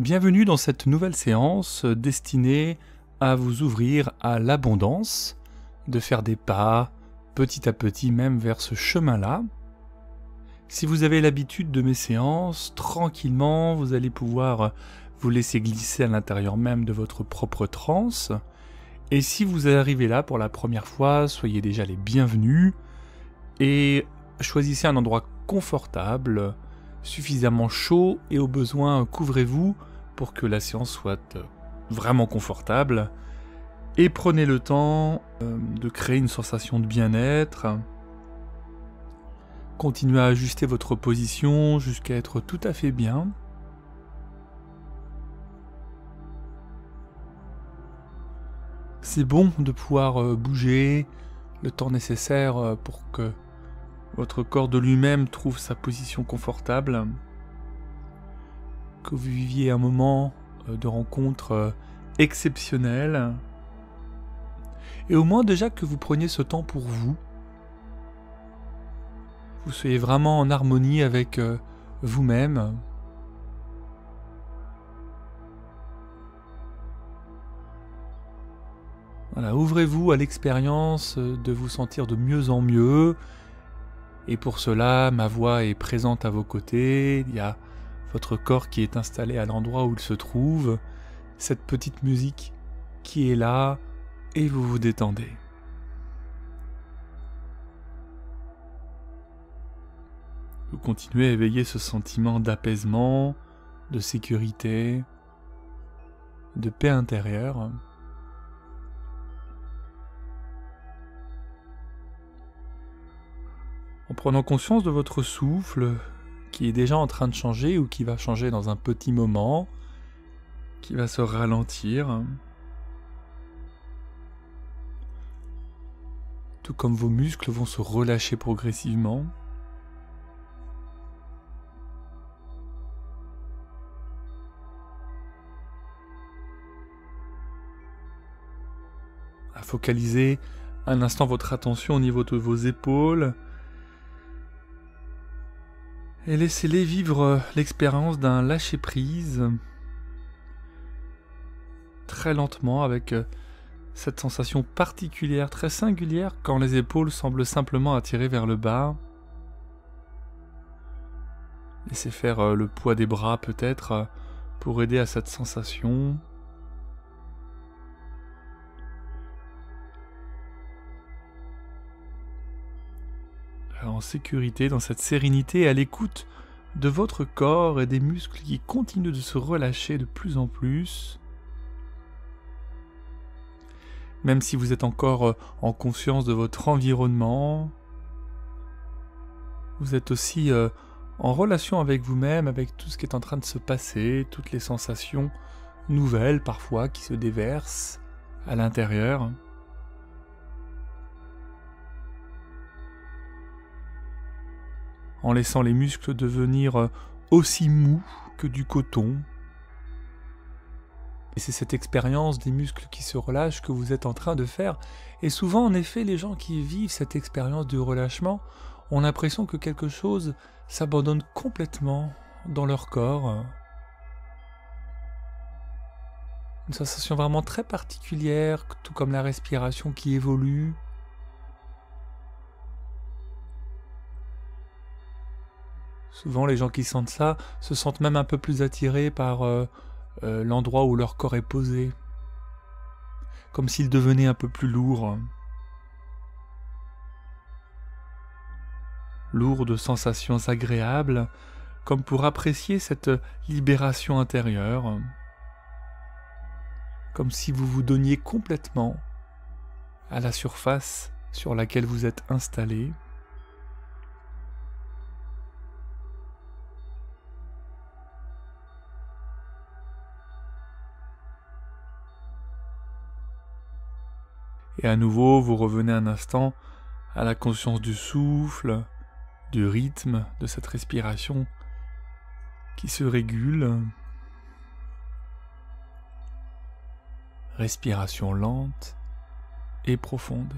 Bienvenue dans cette nouvelle séance destinée à vous ouvrir à l'abondance, de faire des pas petit à petit même vers ce chemin-là. Si vous avez l'habitude de mes séances, tranquillement, vous allez pouvoir vous laisser glisser à l'intérieur même de votre propre transe. Et si vous arrivez là pour la première fois, soyez déjà les bienvenus et choisissez un endroit confortable, suffisamment chaud et au besoin couvrez-vous pour que la séance soit vraiment confortable. Et prenez le temps de créer une sensation de bien-être. Continuez à ajuster votre position jusqu'à être tout à fait bien. C'est bon de pouvoir bouger le temps nécessaire pour que votre corps de lui-même trouve sa position confortable. Que vous viviez un moment de rencontre exceptionnel. Et au moins déjà que vous preniez ce temps pour vous. Vous soyez vraiment en harmonie avec vous-même. Voilà, ouvrez-vous à l'expérience de vous sentir de mieux en mieux. Et pour cela, ma voix est présente à vos côtés. Il y a votre corps qui est installé à l'endroit où il se trouve. Cette petite musique qui est là. Et vous vous détendez. Vous continuez à éveiller ce sentiment d'apaisement, de sécurité, de paix intérieure. En prenant conscience de votre souffle, qui est déjà en train de changer ou qui va changer dans un petit moment, qui va se ralentir, tout comme vos muscles vont se relâcher progressivement. À focaliser un instant votre attention au niveau de vos épaules et laissez-les vivre l'expérience d'un lâcher-prise très lentement avec cette sensation particulière, très singulière quand les épaules semblent simplement attirées vers le bas. Laissez faire le poids des bras peut-être pour aider à cette sensation. En sécurité, dans cette sérénité, à l'écoute de votre corps et des muscles qui continuent de se relâcher de plus en plus. Même si vous êtes encore en conscience de votre environnement, vous êtes aussi en relation avec vous-même, avec tout ce qui est en train de se passer, toutes les sensations nouvelles parfois qui se déversent à l'intérieur. En laissant les muscles devenir aussi mous que du coton. Et c'est cette expérience des muscles qui se relâchent que vous êtes en train de faire. Et souvent, en effet, les gens qui vivent cette expérience du relâchement ont l'impression que quelque chose s'abandonne complètement dans leur corps. Une sensation vraiment très particulière, tout comme la respiration qui évolue. Souvent, les gens qui sentent ça se sentent même un peu plus attirés par l'endroit où leur corps est posé. Comme s'il devenait un peu plus lourd. Lourd de sensations agréables, comme pour apprécier cette libération intérieure. Comme si vous vous donniez complètement à la surface sur laquelle vous êtes installé. Et à nouveau, vous revenez un instant à la conscience du souffle, du rythme de cette respiration qui se régule. Respiration lente et profonde.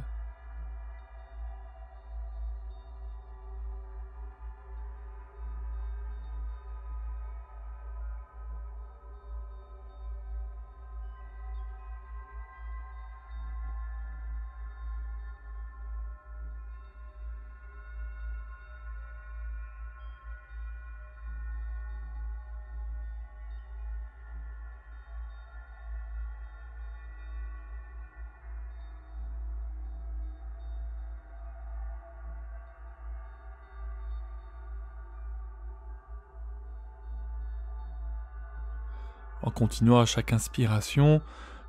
en continuant à chaque inspiration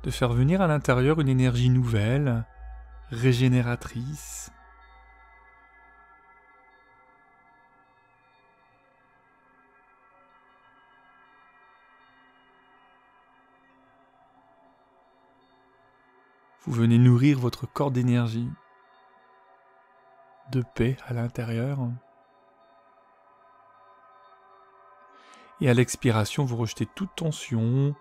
de faire venir à l'intérieur une énergie nouvelle, régénératrice. Vous venez nourrir votre corps d'énergie, de paix à l'intérieur. Et à l'expiration, vous rejetez toute tension,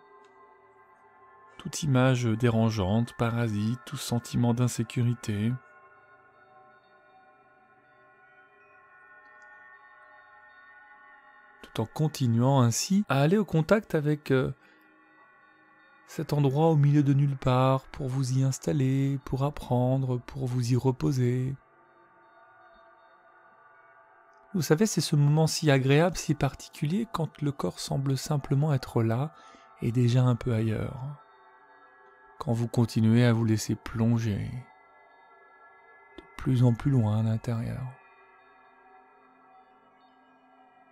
toute image dérangeante, parasite, tout sentiment d'insécurité. Tout en continuant ainsi à aller au contact avec cet endroit au milieu de nulle part, pour vous y installer, pour apprendre, pour vous y reposer. Vous savez, c'est ce moment si agréable, si particulier, quand le corps semble simplement être là et déjà un peu ailleurs. Quand vous continuez à vous laisser plonger de plus en plus loin à l'intérieur.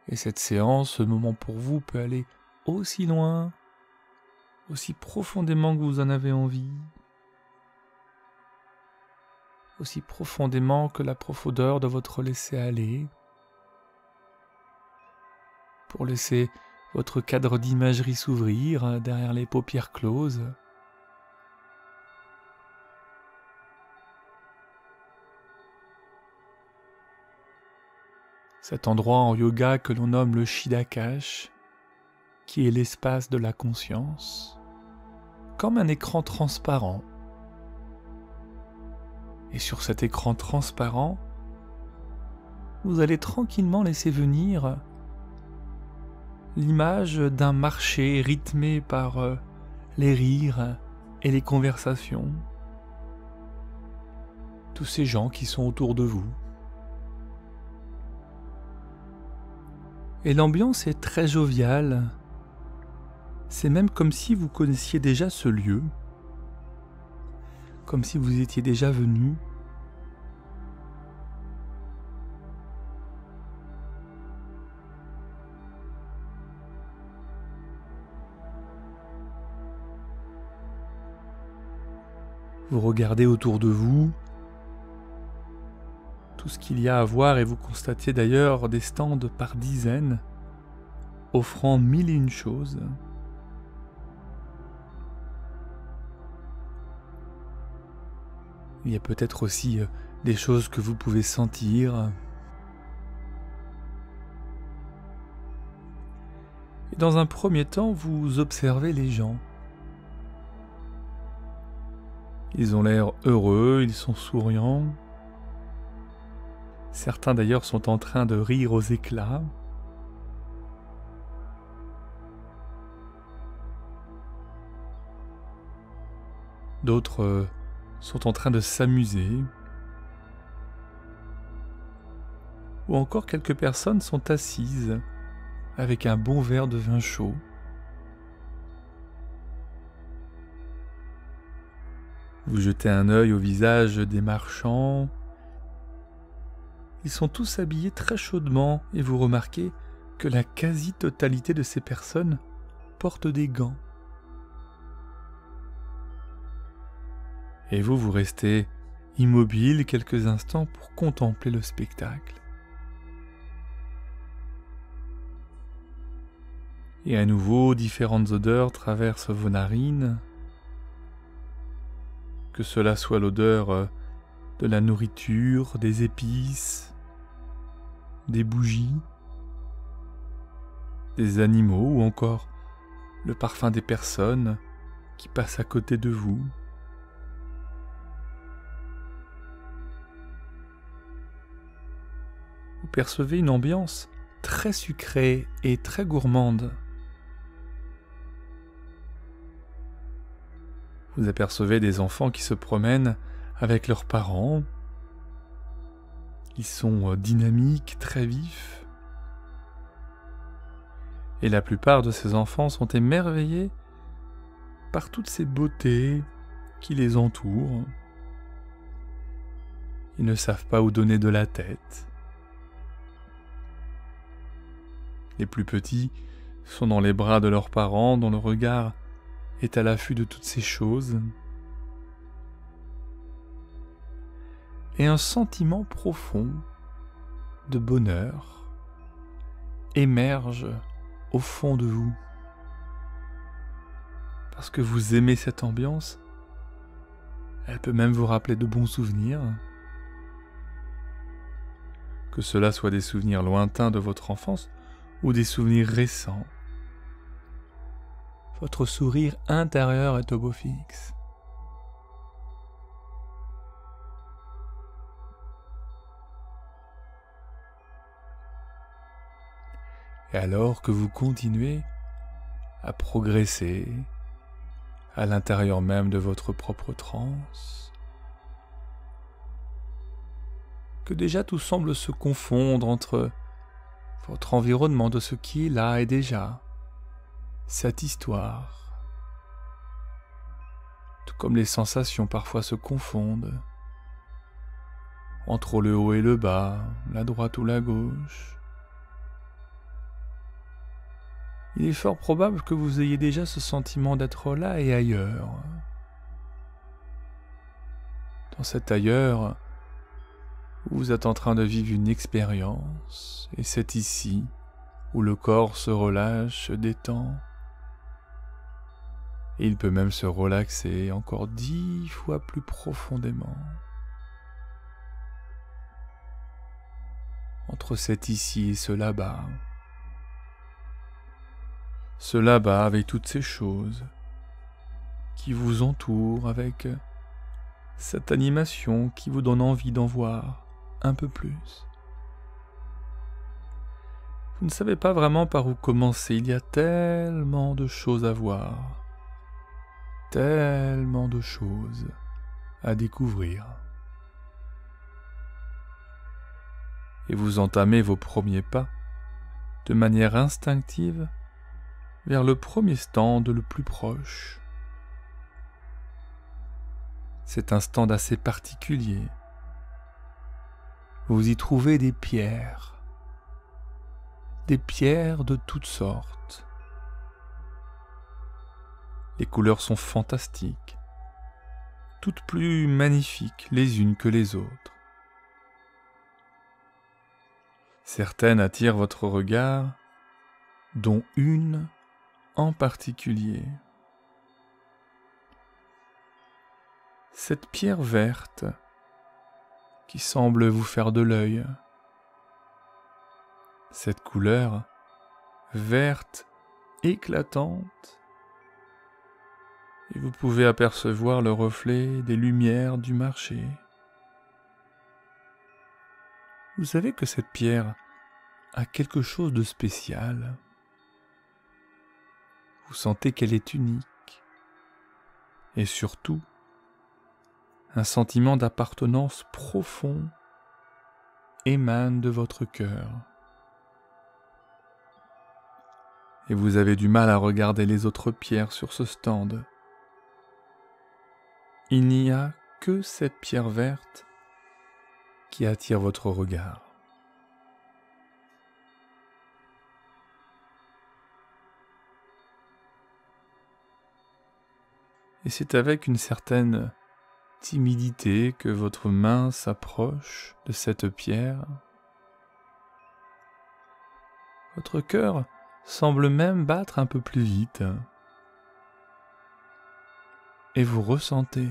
Et cette séance, ce moment pour vous peut aller aussi loin, aussi profondément que vous en avez envie, aussi profondément que la profondeur de votre laisser-aller, pour laisser votre cadre d'imagerie s'ouvrir derrière les paupières closes. Cet endroit en yoga que l'on nomme le Chiddakash, qui est l'espace de la conscience, comme un écran transparent. Et sur cet écran transparent, vous allez tranquillement laisser venir l'image d'un marché rythmé par les rires et les conversations. Tous ces gens qui sont autour de vous. Et l'ambiance est très joviale. C'est même comme si vous connaissiez déjà ce lieu, comme si vous étiez déjà venu. Vous regardez autour de vous tout ce qu'il y a à voir et vous constatez d'ailleurs des stands par dizaines offrant mille et une choses. Il y a peut-être aussi des choses que vous pouvez sentir. Et dans un premier temps, vous observez les gens. Ils ont l'air heureux, ils sont souriants. Certains d'ailleurs sont en train de rire aux éclats. D'autres sont en train de s'amuser. Ou encore quelques personnes sont assises avec un bon verre de vin chaud. Vous jetez un œil au visage des marchands. Ils sont tous habillés très chaudement et vous remarquez que la quasi-totalité de ces personnes portent des gants. Et vous restez immobile quelques instants pour contempler le spectacle. Et à nouveau, différentes odeurs traversent vos narines. Que cela soit l'odeur de la nourriture, des épices, des bougies, des animaux ou encore le parfum des personnes qui passent à côté de vous. Vous percevez une ambiance très sucrée et très gourmande. Vous apercevez des enfants qui se promènent avec leurs parents. Ils sont dynamiques, très vifs. Et la plupart de ces enfants sont émerveillés par toutes ces beautés qui les entourent. Ils ne savent pas où donner de la tête. Les plus petits sont dans les bras de leurs parents, dont le regard est à l'affût de toutes ces choses. Et un sentiment profond de bonheur émerge au fond de vous. Parce que vous aimez cette ambiance, elle peut même vous rappeler de bons souvenirs. Que cela soit des souvenirs lointains de votre enfance ou des souvenirs récents. Votre sourire intérieur est au beau fixe. Et alors que vous continuez à progresser à l'intérieur même de votre propre transe, que déjà tout semble se confondre entre votre environnement de ce qui est là et déjà, cette histoire, tout comme les sensations parfois se confondent entre le haut et le bas, la droite ou la gauche. Il est fort probable que vous ayez déjà ce sentiment d'être là et ailleurs. Dans cet ailleurs, vous êtes en train de vivre une expérience, et c'est ici où le corps se relâche, se détend. Et il peut même se relaxer encore 10 fois plus profondément. Entre cet ici et ce là-bas. Ce là-bas avec toutes ces choses qui vous entourent, avec cette animation qui vous donne envie d'en voir un peu plus. Vous ne savez pas vraiment par où commencer, il y a tellement de choses à voir, tellement de choses à découvrir. Et vous entamez vos premiers pas de manière instinctive vers le premier stand le plus proche. C'est un stand assez particulier. Vous y trouvez des pierres de toutes sortes. Les couleurs sont fantastiques, toutes plus magnifiques les unes que les autres. Certaines attirent votre regard, dont une en particulier. Cette pierre verte qui semble vous faire de l'œil. Cette couleur verte éclatante. Et vous pouvez apercevoir le reflet des lumières du marché. Vous savez que cette pierre a quelque chose de spécial. Vous sentez qu'elle est unique. Et surtout, un sentiment d'appartenance profond émane de votre cœur. Et vous avez du mal à regarder les autres pierres sur ce stand. Il n'y a que cette pierre verte qui attire votre regard. Et c'est avec une certaine timidité que votre main s'approche de cette pierre. Votre cœur semble même battre un peu plus vite. Et vous ressentez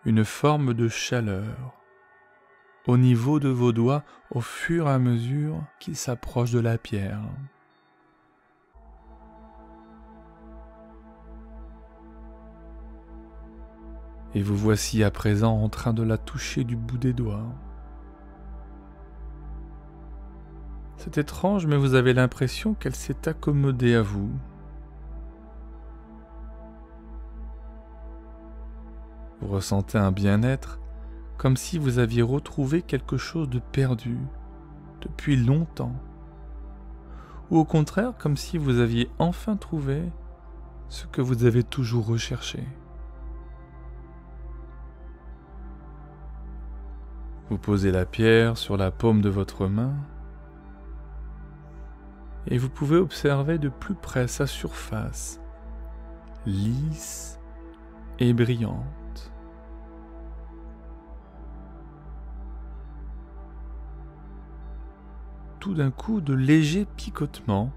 une forme de chaleur au niveau de vos doigts au fur et à mesure qu'ils s'approchent de la pierre. Et vous voici à présent en train de la toucher du bout des doigts. C'est étrange, mais vous avez l'impression qu'elle s'est accommodée à vous. Vous ressentez un bien-être, comme si vous aviez retrouvé quelque chose de perdu depuis longtemps. Ou au contraire, comme si vous aviez enfin trouvé ce que vous avez toujours recherché. Vous posez la pierre sur la paume de votre main et vous pouvez observer de plus près sa surface, lisse et brillante. Tout d'un coup, de légers picotements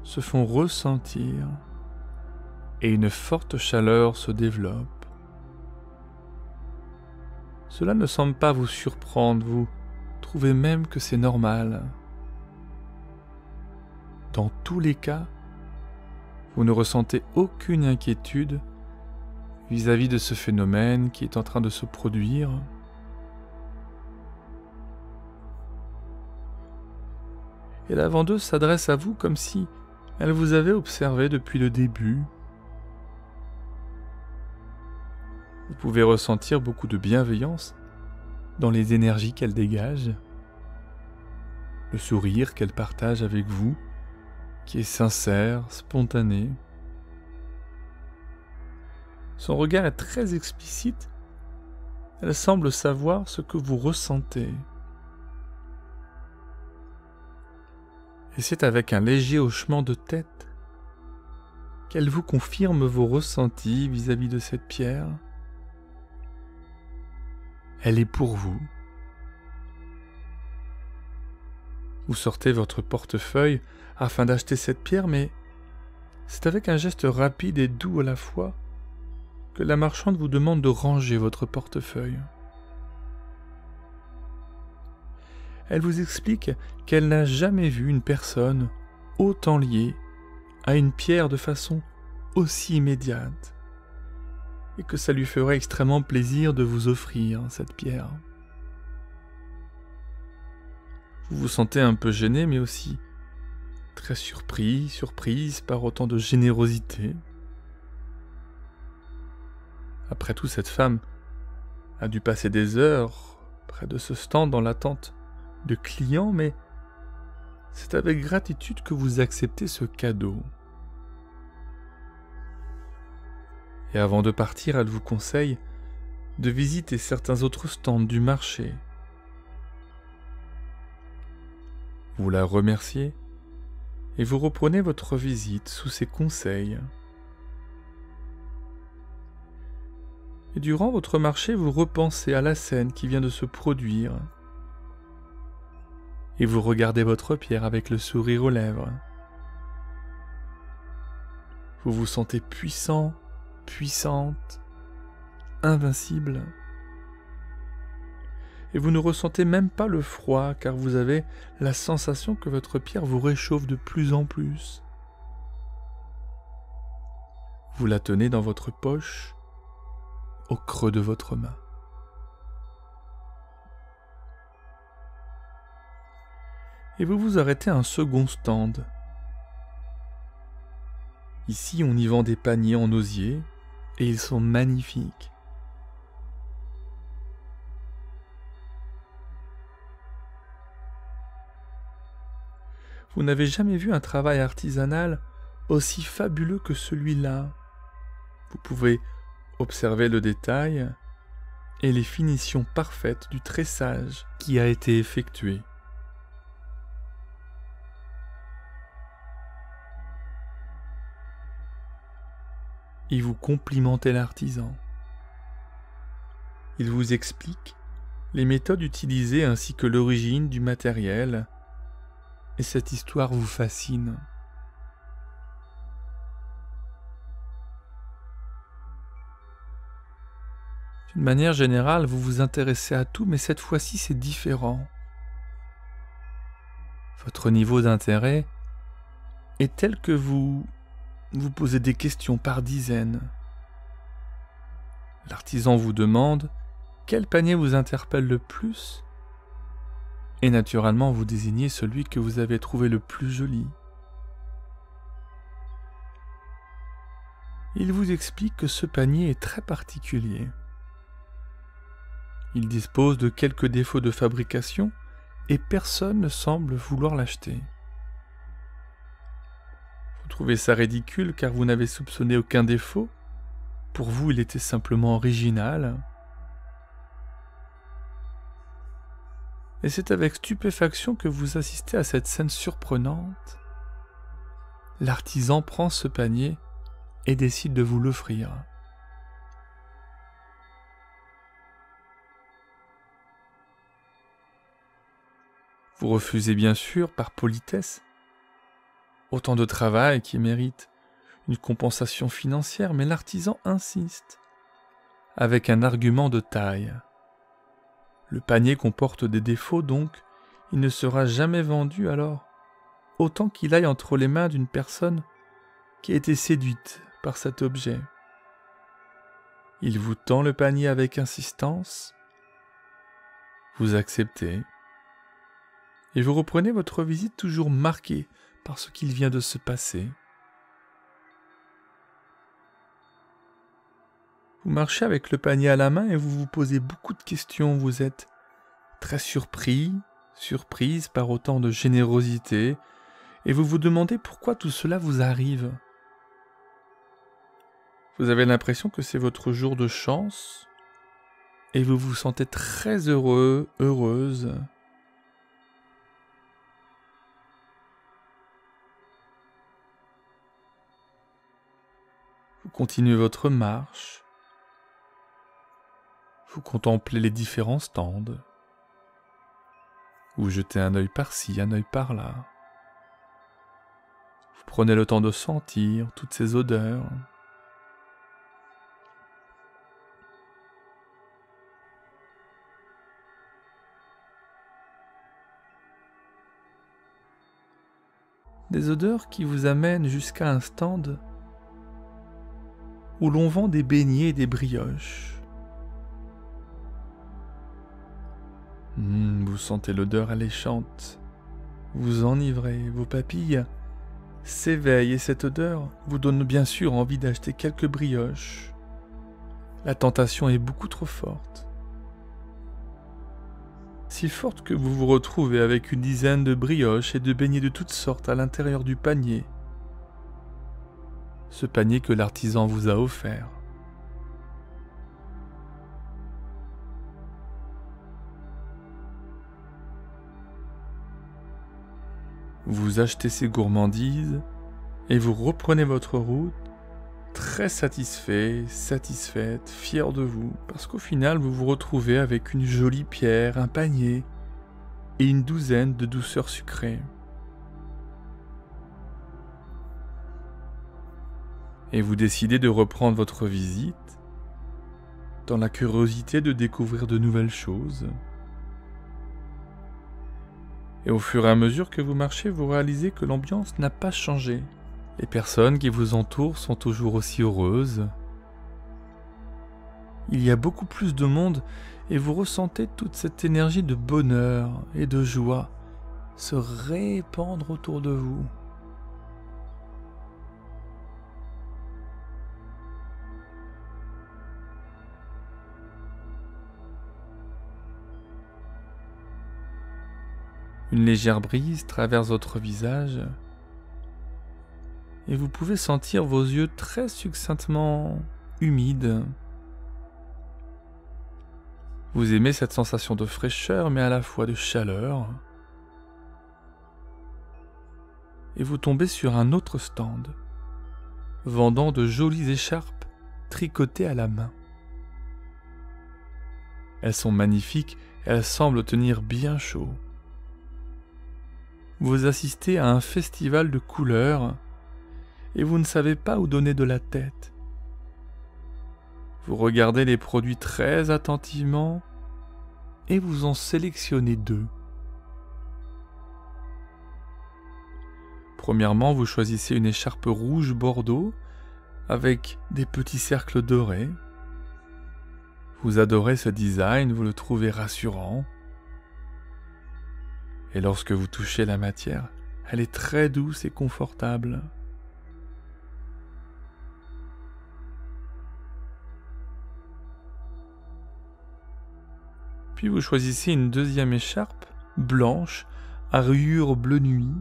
se font ressentir et une forte chaleur se développe. Cela ne semble pas vous surprendre, vous trouvez même que c'est normal. Dans tous les cas, vous ne ressentez aucune inquiétude vis-à-vis de ce phénomène qui est en train de se produire. Et la vendeuse s'adresse à vous comme si elle vous avait observé depuis le début. Vous pouvez ressentir beaucoup de bienveillance dans les énergies qu'elle dégage, le sourire qu'elle partage avec vous, qui est sincère, spontané. Son regard est très explicite, elle semble savoir ce que vous ressentez. Et c'est avec un léger hochement de tête qu'elle vous confirme vos ressentis vis-à-vis de cette pierre. Elle est pour vous. Vous sortez votre portefeuille afin d'acheter cette pierre, mais c'est avec un geste rapide et doux à la fois que la marchande vous demande de ranger votre portefeuille. Elle vous explique qu'elle n'a jamais vu une personne autant liée à une pierre de façon aussi immédiate, et que ça lui ferait extrêmement plaisir de vous offrir cette pierre. Vous vous sentez un peu gêné, mais aussi très surprise par autant de générosité. Après tout, cette femme a dû passer des heures près de ce stand dans l'attente de clients, mais c'est avec gratitude que vous acceptez ce cadeau. Et avant de partir, elle vous conseille de visiter certains autres stands du marché. Vous la remerciez et vous reprenez votre visite sous ses conseils. Et durant votre marché, vous repensez à la scène qui vient de se produire. Et vous regardez votre pierre avec le sourire aux lèvres. Vous vous sentez puissant, puissante, invincible. Et vous ne ressentez même pas le froid car vous avez la sensation que votre pierre vous réchauffe de plus en plus. Vous la tenez dans votre poche, au creux de votre main. Et vous vous arrêtez à un second stand. Ici, on y vend des paniers en osier et ils sont magnifiques. Vous n'avez jamais vu un travail artisanal aussi fabuleux que celui-là. Vous pouvez observer le détail et les finitions parfaites du tressage qui a été effectué. Et vous complimentez l'artisan. Il vous explique les méthodes utilisées ainsi que l'origine du matériel, et cette histoire vous fascine. D'une manière générale, vous vous intéressez à tout, mais cette fois-ci c'est différent. Votre niveau d'intérêt est tel que vous posez des questions par dizaines. L'artisan vous demande quel panier vous interpelle le plus, et naturellement vous désignez celui que vous avez trouvé le plus joli. Il vous explique que ce panier est très particulier. Il dispose de quelques défauts de fabrication et personne ne semble vouloir l'acheter. Vous trouvez ça ridicule car vous n'avez soupçonné aucun défaut. Pour vous, il était simplement original. Et c'est avec stupéfaction que vous assistez à cette scène surprenante. l'artisan prend ce panier et décide de vous l'offrir. Vous refusez bien sûr par politesse. Autant de travail qui mérite une compensation financière, mais l'artisan insiste, avec un argument de taille. Le panier comporte des défauts, donc il ne sera jamais vendu, alors autant qu'il aille entre les mains d'une personne qui a été séduite par cet objet. Il vous tend le panier avec insistance, vous acceptez, et vous reprenez votre visite toujours marquée par ce qu'il vient de se passer. Vous marchez avec le panier à la main et vous vous posez beaucoup de questions. Vous êtes très surprise par autant de générosité, et vous vous demandez pourquoi tout cela vous arrive. Vous avez l'impression que c'est votre jour de chance, et vous vous sentez très heureuse. Vous continuez votre marche. Vous contemplez les différents stands. Vous jetez un œil par-ci, un œil par-là. Vous prenez le temps de sentir toutes ces odeurs. Des odeurs qui vous amènent jusqu'à un stand où l'on vend des beignets et des brioches. Vous sentez l'odeur alléchante, vous enivrez, vos papilles s'éveillent et cette odeur vous donne bien sûr envie d'acheter quelques brioches. La tentation est beaucoup trop forte. Si forte que vous vous retrouvez avec une dizaine de brioches et de beignets de toutes sortes à l'intérieur du panier. Ce panier que l'artisan vous a offert. Vous achetez ces gourmandises et vous reprenez votre route très satisfaite, fier de vous, parce qu'au final vous vous retrouvez avec une jolie pierre, un panier et une douzaine de douceurs sucrées. Et vous décidez de reprendre votre visite dans la curiosité de découvrir de nouvelles choses. Et au fur et à mesure que vous marchez, vous réalisez que l'ambiance n'a pas changé. Les personnes qui vous entourent sont toujours aussi heureuses. Il y a beaucoup plus de monde et vous ressentez toute cette énergie de bonheur et de joie se répandre autour de vous. Une légère brise traverse votre visage et vous pouvez sentir vos yeux très succinctement humides. Vous aimez cette sensation de fraîcheur mais à la fois de chaleur. Et vous tombez sur un autre stand, vendant de jolies écharpes tricotées à la main. Elles sont magnifiques et elles semblent tenir bien chaud. Vous assistez à un festival de couleurs et vous ne savez pas où donner de la tête. Vous regardez les produits très attentivement et vous en sélectionnez deux. Premièrement, vous choisissez une écharpe rouge bordeaux avec des petits cercles dorés. Vous adorez ce design, vous le trouvez rassurant. Et lorsque vous touchez la matière, elle est très douce et confortable. Puis vous choisissez une deuxième écharpe blanche à rayures bleu nuit.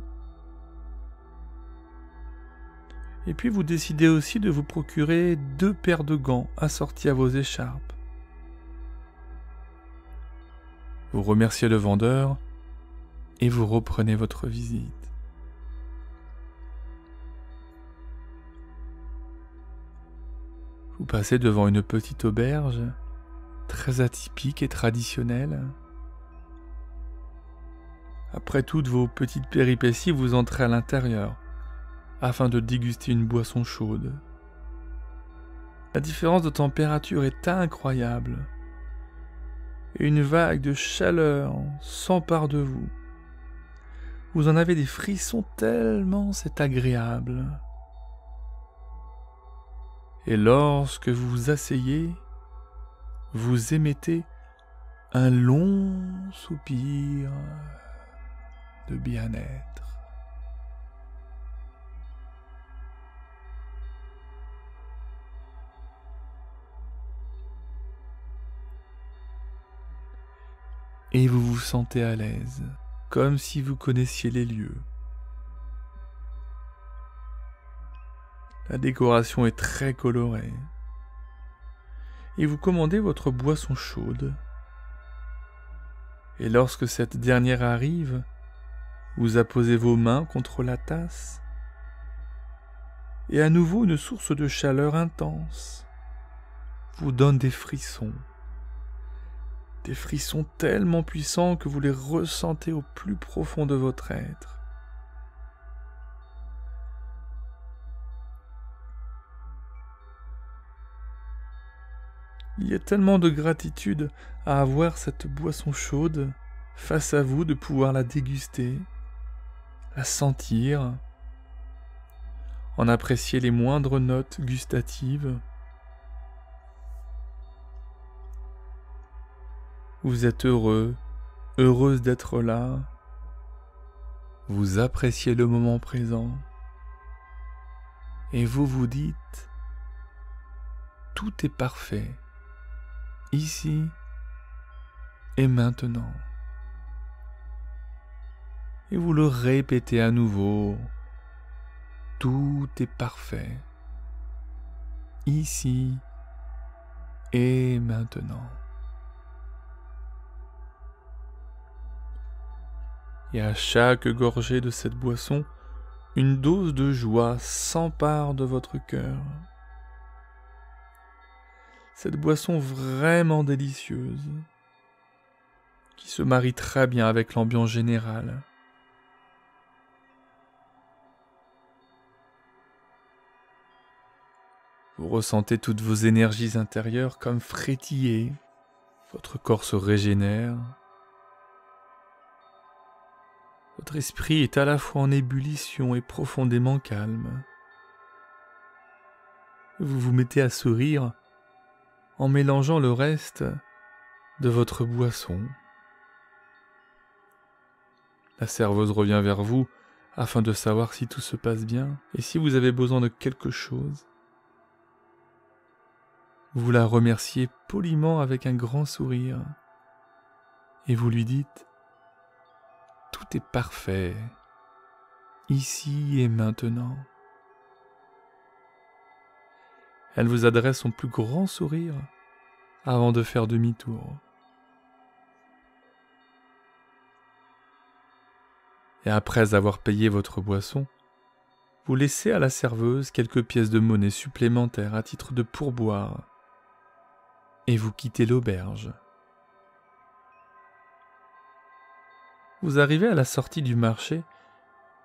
Et puis vous décidez aussi de vous procurer 2 paires de gants assortis à vos écharpes. Vous remerciez le vendeur et vous reprenez votre visite. Vous passez devant une petite auberge, très atypique et traditionnelle. Après toutes vos petites péripéties, vous entrez à l'intérieur, afin de déguster une boisson chaude. La différence de température est incroyable, et une vague de chaleur s'empare de vous. Vous en avez des frissons tellement c'est agréable. Et lorsque vous vous asseyez, vous émettez un long soupir de bien-être. Et vous vous sentez à l'aise, comme si vous connaissiez les lieux. La décoration est très colorée. Et vous commandez votre boisson chaude. Et lorsque cette dernière arrive, vous apposez vos mains contre la tasse. Et à nouveau une source de chaleur intense vous donne des frissons. Des frissons tellement puissants que vous les ressentez au plus profond de votre être. Il y a tellement de gratitude à avoir cette boisson chaude face à vous, de pouvoir la déguster, la sentir, en apprécier les moindres notes gustatives. Vous êtes heureux, heureuse d'être là. Vous appréciez le moment présent. Et vous vous dites, tout est parfait. Ici et maintenant. Et vous le répétez à nouveau. Tout est parfait. Ici et maintenant. Et à chaque gorgée de cette boisson, une dose de joie s'empare de votre cœur. Cette boisson vraiment délicieuse, qui se marie très bien avec l'ambiance générale. Vous ressentez toutes vos énergies intérieures comme frétiller, votre corps se régénère. Votre esprit est à la fois en ébullition et profondément calme. Vous vous mettez à sourire en mélangeant le reste de votre boisson. La serveuse revient vers vous afin de savoir si tout se passe bien et si vous avez besoin de quelque chose. Vous la remerciez poliment avec un grand sourire et vous lui dites « Tout est parfait, ici et maintenant ». Elle vous adresse son plus grand sourire avant de faire demi-tour. Et après avoir payé votre boisson, vous laissez à la serveuse quelques pièces de monnaie supplémentaires à titre de pourboire et vous quittez l'auberge. Vous arrivez à la sortie du marché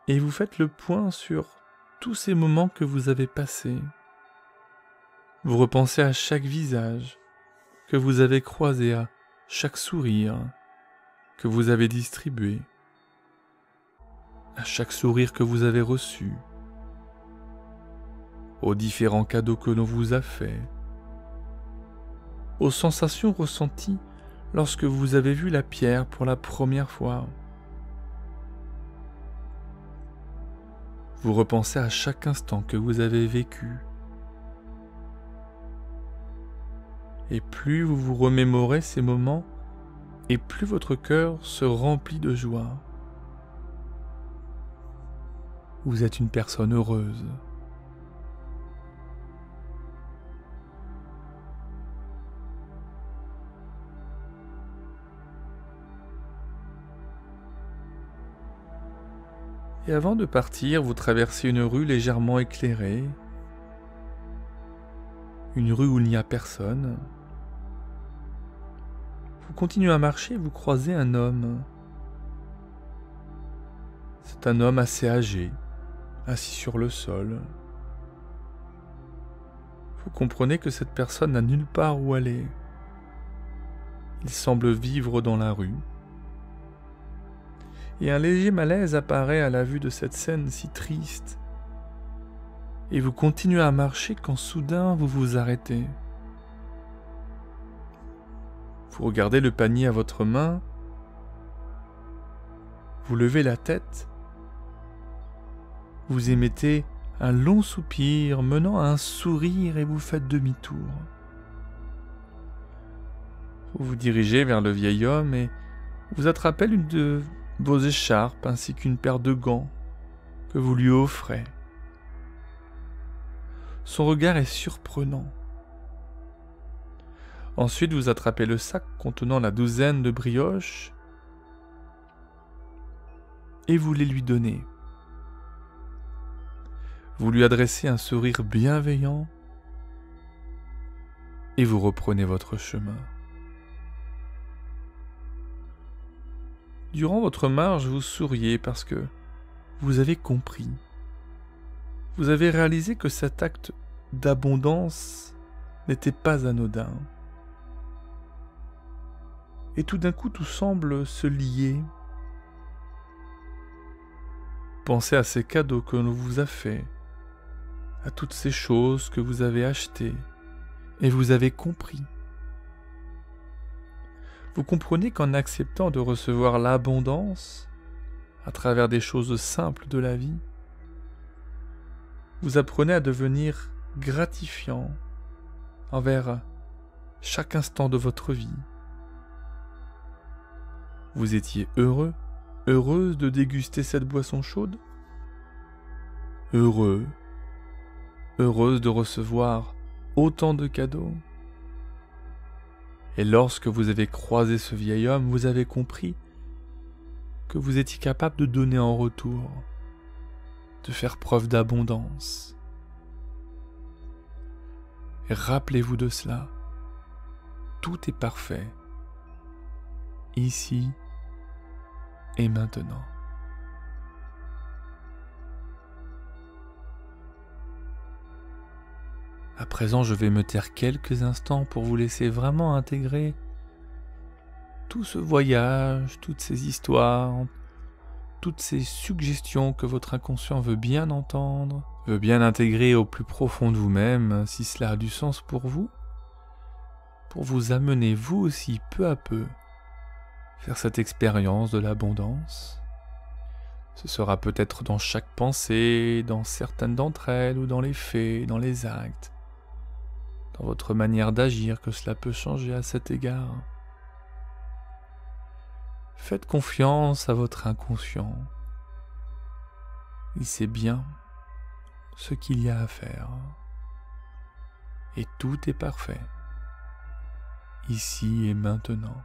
et vous faites le point sur tous ces moments que vous avez passés. Vous repensez à chaque visage que vous avez croisé, à chaque sourire que vous avez distribué, à chaque sourire que vous avez reçu, aux différents cadeaux que l'on vous a faits, aux sensations ressenties lorsque vous avez vu la pierre pour la première fois. Vous repensez à chaque instant que vous avez vécu. Et plus vous vous remémorez ces moments, et plus votre cœur se remplit de joie. Vous êtes une personne heureuse. Et avant de partir, vous traversez une rue légèrement éclairée. une rue où il n'y a personne. Vous continuez à marcher et vous croisez un homme. C'est un homme assez âgé, assis sur le sol. Vous comprenez que cette personne n'a nulle part où aller. Il semble vivre dans la rue. Et un léger malaise apparaît à la vue de cette scène si triste. Et vous continuez à marcher quand soudain vous vous arrêtez. Vous regardez le panier à votre main. Vous levez la tête. Vous émettez un long soupir menant à un sourire et vous faites demi-tour. Vous vous dirigez vers le vieil homme et vous attrapez l'une de vos écharpes ainsi qu'une paire de gants que vous lui offrez. Son regard est surprenant. Ensuite, vous attrapez le sac contenant la douzaine de brioches et vous les lui donnez. Vous lui adressez un sourire bienveillant et vous reprenez votre chemin. Durant votre marche, vous souriez parce que vous avez compris. Vous avez réalisé que cet acte d'abondance n'était pas anodin. Et tout d'un coup, tout semble se lier. Pensez à ces cadeaux que l'on vous a faits, à toutes ces choses que vous avez achetées, et vous avez compris. Vous comprenez qu'en acceptant de recevoir l'abondance, à travers des choses simples de la vie, vous apprenez à devenir gratifiant envers chaque instant de votre vie. Vous étiez heureux, heureuse de déguster cette boisson chaude? Heureux, heureuse de recevoir autant de cadeaux? Et lorsque vous avez croisé ce vieil homme, vous avez compris que vous étiez capable de donner en retour, de faire preuve d'abondance. Et rappelez-vous de cela, tout est parfait, ici et maintenant. À présent, je vais me taire quelques instants pour vous laisser vraiment intégrer tout ce voyage, toutes ces histoires, toutes ces suggestions que votre inconscient veut bien entendre, veut bien intégrer au plus profond de vous-même, si cela a du sens pour vous amener vous aussi peu à peu faire cette expérience de l'abondance. Ce sera peut-être dans chaque pensée, dans certaines d'entre elles, ou dans les faits, dans les actes, dans votre manière d'agir que cela peut changer à cet égard. Faites confiance à votre inconscient. Il sait bien ce qu'il y a à faire. Et tout est parfait, ici et maintenant.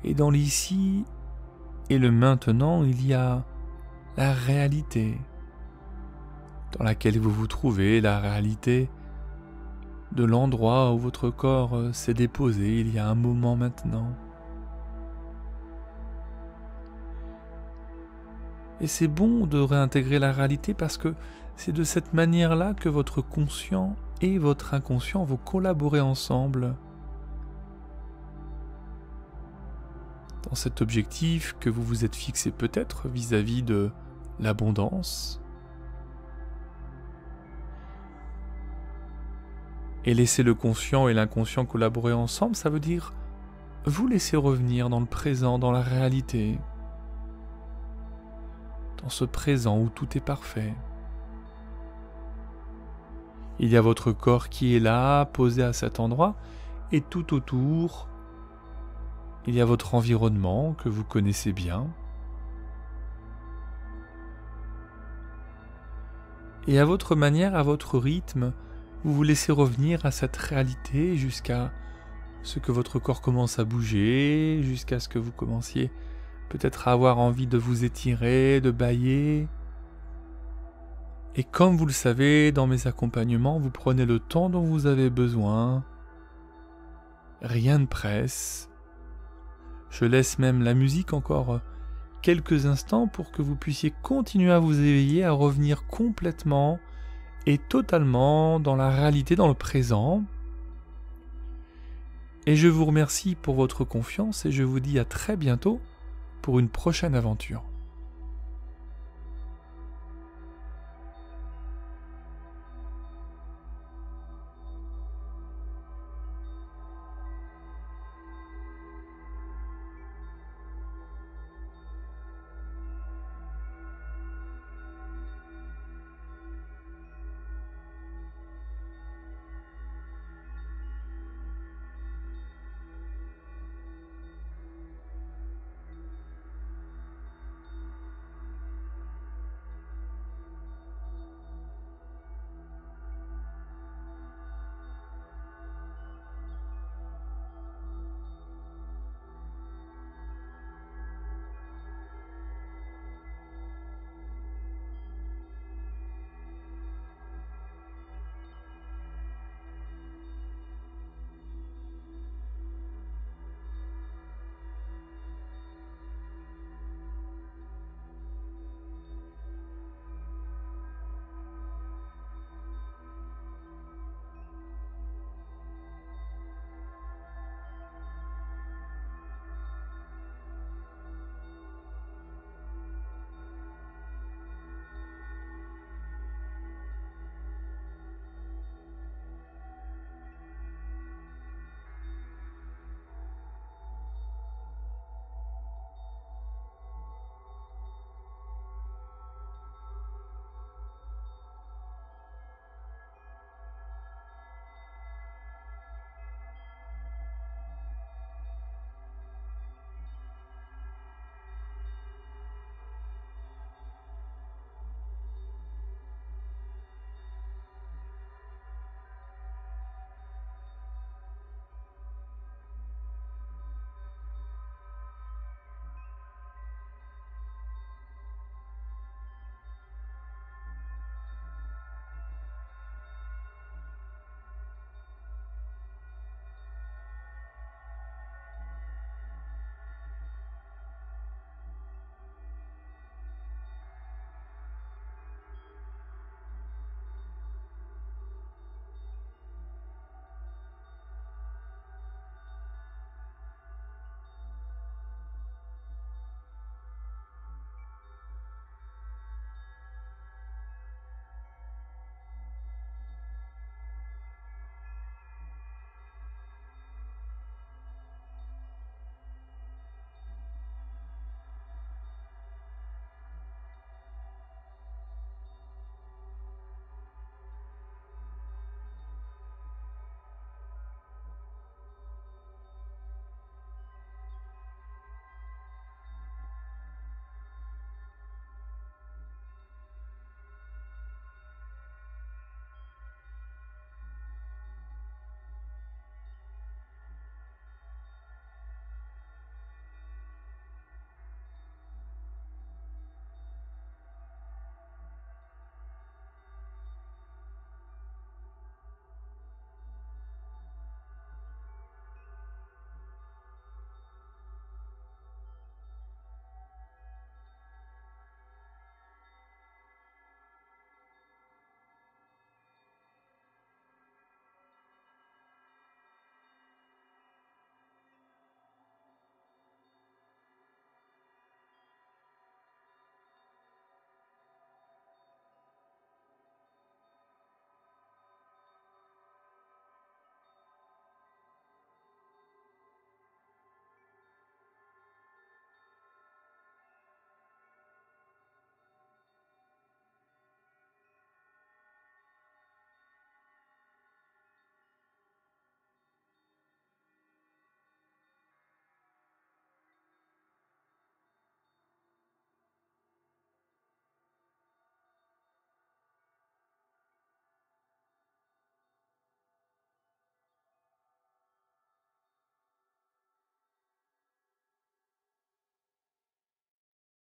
Et dans l'ici et le maintenant, il y a la réalité dans laquelle vous vous trouvez, la réalité de l'endroit où votre corps s'est déposé il y a un moment maintenant. Et c'est bon de réintégrer la réalité parce que c'est de cette manière-là que votre conscient et votre inconscient vont collaborer ensemble dans cet objectif que vous vous êtes fixé peut-être vis-à-vis de l'abondance. Et laisser le conscient et l'inconscient collaborer ensemble, ça veut dire vous laisser revenir dans le présent, dans la réalité, dans ce présent où tout est parfait. Il y a votre corps qui est là, posé à cet endroit, et tout autour, il y a votre environnement que vous connaissez bien. Et à votre manière, à votre rythme, vous vous laissez revenir à cette réalité jusqu'à ce que votre corps commence à bouger, jusqu'à ce que vous commenciez peut-être à avoir envie de vous étirer, de bâiller. Et comme vous le savez, dans mes accompagnements, vous prenez le temps dont vous avez besoin. Rien ne presse. Je laisse même la musique encore quelques instants pour que vous puissiez continuer à vous éveiller, à revenir complètement et totalement dans la réalité, dans le présent. Et je vous remercie pour votre confiance et je vous dis à très bientôt pour une prochaine aventure.